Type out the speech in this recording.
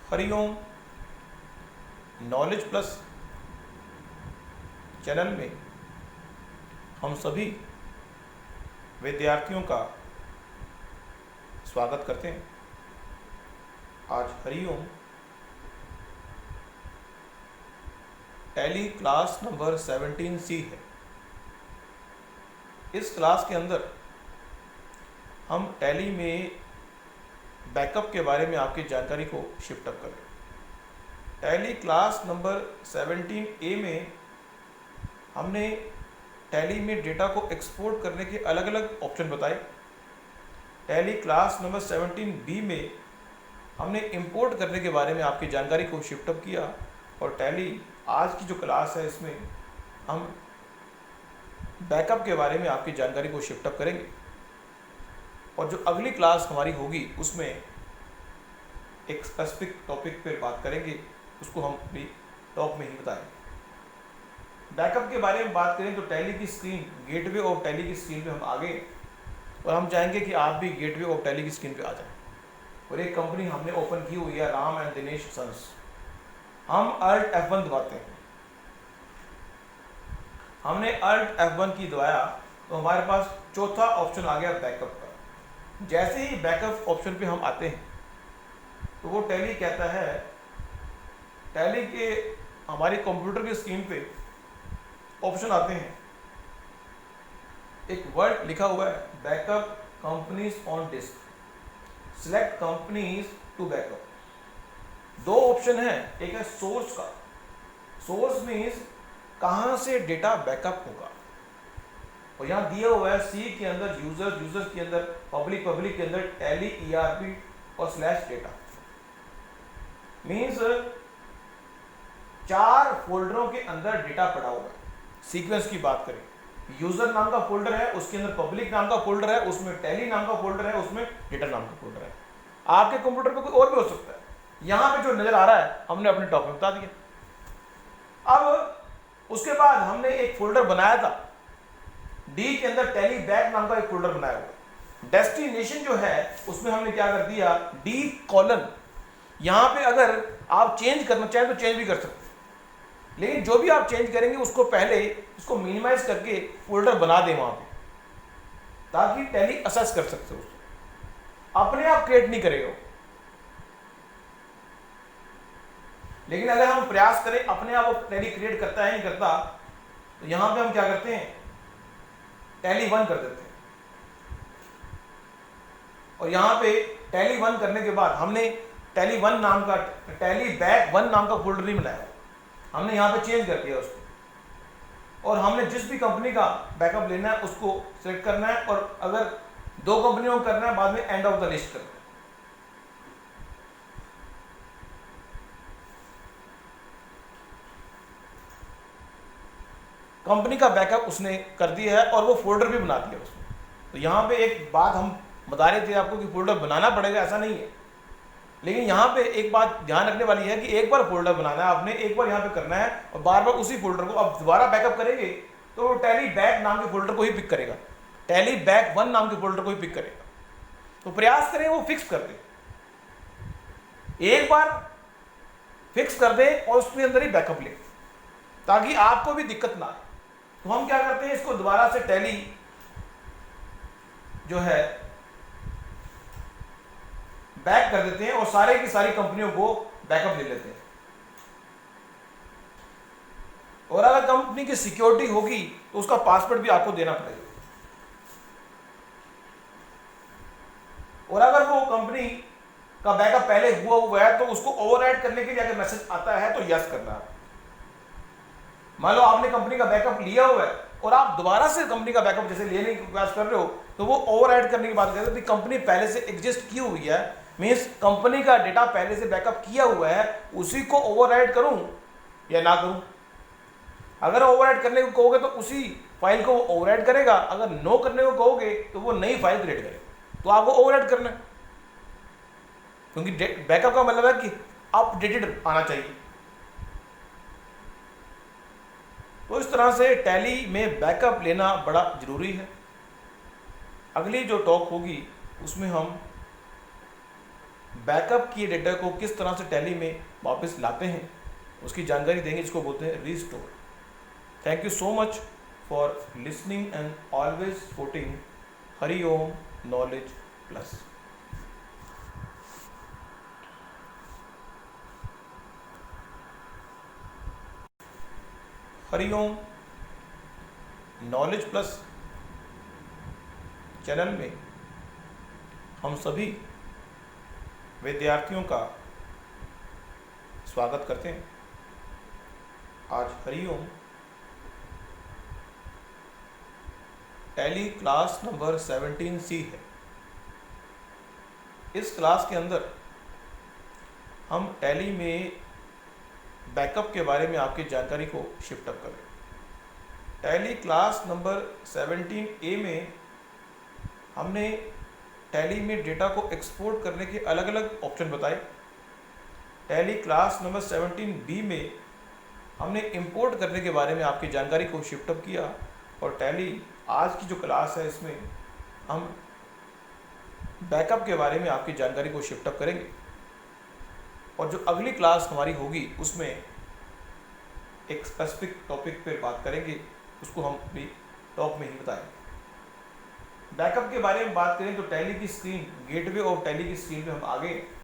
Hariom knowledge plus channel में हम सभी विद्यार्थियों का स्वागत करते हैं। आज Hariom tally class number 17C है। इस क्लास के अंदर हम टैली में बैकअप के बारे में आपकी जानकारी को शिफ्ट अप करें। टैली क्लास नंबर 17A में हमने टैली में डेटा को एक्सपोर्ट करने के अलग अलग ऑप्शन बताए। टैली क्लास नंबर 17B में हमने इंपोर्ट करने के बारे में आपकी जानकारी को शिफ्ट अप किया। और टैली आज की जो क्लास है इसमें हम बैकअप के बारे में आपकी जानकारी को शिफ्ट अप करेंगे। और जो अगली क्लास हमारी होगी उसमें एक स्पेसिफिक टॉपिक पर बात करेंगे, उसको हम भी टॉप में ही बताएंगे। बैकअप के बारे में बात करें तो टैली की स्क्रीन, गेटवे ऑफ टैली की स्क्रीन पे हम आ गए और हम चाहेंगे कि आप भी गेटवे ऑफ टैली की स्क्रीन पे आ जाएं। और एक कंपनी हमने ओपन की हुई है, राम एंड दिनेश सन्स। हम Alt F1 दबाते हैं। हमने Alt F1 की दबाया तो हमारे पास चौथा ऑप्शन आ गया बैकअप का। जैसे ही बैकअप ऑप्शन पे हम आते हैं तो वो टैली कहता है, टैली के हमारी कंप्यूटर की स्क्रीन पे ऑप्शन आते हैं, एक वर्ड लिखा हुआ है backup companies on disk, select companies to backup. दो ऑप्शन है, एक है सोर्स का, सोर्स मीन्स कहां से डेटा बैकअप होगा, और यहां दिया हुआ है सी के अंदर यूजर्स, यूजर्स के अंदर पब्लिक, पब्लिक के अंदर टैली ERP और /डेटा। मीन्स 4 फोल्डरों के अंदर डेटा पड़ा हुआ है। सीक्वेंस की बात करें, यूजर नाम का फोल्डर है, उसके अंदर पब्लिक नाम का फोल्डर है, उसमें टैली नाम का फोल्डर है, उसमें डेटा नाम का फोल्डर है। आपके कंप्यूटर पे कोई और भी हो सकता है। यहां पे जो नजर आ रहा है हमने अपने टॉप में बता दिया। अब उसके बाद हमने एक फोल्डर बनाया था, डी के अंदर टैली बैक नाम का एक फोल्डर बनाया हुआ। डेस्टिनेशन जो है उसमें हमने क्या कर दिया, D:। यहां पे अगर आप चेंज करना चाहें तो चेंज भी कर सकते हैं, लेकिन जो भी आप चेंज करेंगे उसको पहले इसको मिनिमाइज करके फोल्डर बना दें वहां पे, ताकि टैली असेस कर सकते हो। अपने आप क्रिएट नहीं करेगा। लेकिन अगर हम प्रयास करें अपने आप टैली क्रिएट करता है नहीं करता, तो यहां पे हम क्या करते हैं, टैली 1 कर देते हैं। और यहां पे टैली 1 करने के बाद हमने टैली 1 नाम का, टैली बैक 1 नाम का फोल्डर नहीं बनाया, हमने यहां पे चेंज कर दिया उसको। और हमने जिस भी कंपनी का बैकअप लेना है उसको सिलेक्ट करना है, और अगर 2 कंपनियों को करना है बाद में एंड ऑफ द लिस्ट करना है। कंपनी का बैकअप उसने कर दिया है और वो फोल्डर भी बना दिया उसने। तो यहाँ पे एक बात हम बता रहे थे आपको कि फोल्डर बनाना पड़ेगा, ऐसा नहीं है। लेकिन यहाँ पे एक बात ध्यान रखने वाली है कि एक बार फोल्डर बनाना है आपने, एक बार यहाँ पे करना है, और बार बार उसी फोल्डर को अब दोबारा बैकअप करेंगे तो वो टैली बैक नाम के फोल्डर को ही पिक करेगा, टैली बैक 1 नाम के फोल्डर को ही पिक करेगा। तो प्रयास करें वो फिक्स कर दे, एक बार फिक्स कर दे और उसके अंदर ही बैकअप ले, ताकि आपको भी दिक्कत ना आए। तो हम क्या करते हैं, इसको दोबारा से टैली जो है बैक कर देते हैं और सारे की सारी कंपनियों को बैकअप ले लेते हैं। और अगर कंपनी की सिक्योरिटी होगी तो उसका पासवर्ड भी आपको देना पड़ेगा। और अगर वो कंपनी का बैकअप पहले हुआ है तो उसको ओवरराइड करने के लिए अगर मैसेज आता है तो यस करना है। मान लो आपने कंपनी का बैकअप लिया हुआ है और आप दोबारा से कंपनी का बैकअप जैसे लेने की प्रयास कर रहे हो, तो वो ओवरराइड करने की बात करते हैं। कंपनी पहले से एग्जिस्ट की हुई है, मींस कंपनी का डेटा पहले से बैकअप किया हुआ है, उसी को ओवरराइड करूं या ना करूं। अगर ओवरराइड करने को कहोगे तो उसी फाइल को वो ओवरराइड करेगा, अगर नो करने को कहोगे तो वो नई फाइल क्रिएट करेगा। तो आपको ओवरराइड करना है, क्योंकि बैकअप का मतलब है कि अपडेटेड आना चाहिए। तो इस तरह से टैली में बैकअप लेना बड़ा जरूरी है। अगली जो टॉक होगी उसमें हम बैकअप किए डेटा को किस तरह से टैली में वापस लाते हैं उसकी जानकारी देंगे, जिसको बोलते हैं restore. Thank you so much for listening and always supporting Hariom knowledge plus. Hariom knowledge plus channel में हम सभी विद्यार्थियों का स्वागत करते हैं। आज Hariom tally class number 17C है। इस क्लास के अंदर हम टैली में बैकअप के बारे में आपकी जानकारी को शिफ्ट अप करें। टैली क्लास नंबर 17A में हमने टैली में डेटा को एक्सपोर्ट करने के अलग अलग ऑप्शन बताए। टैली क्लास नंबर 17B में हमने इंपोर्ट करने के बारे में आपकी जानकारी को शिफ्ट अप किया। और टैली आज की जो क्लास है इसमें हम बैकअप के बारे में आपकी जानकारी को शिफ्ट अप करेंगे। और जो अगली क्लास हमारी होगी उसमें एक स्पेसिफिक टॉपिक पर बात करेंगे, उसको हम भी टॉप में ही बताएंगे। बैकअप के बारे में बात करें तो टैली की स्क्रीन, गेटवे ऑफ टैली की स्क्रीन पे हम आगे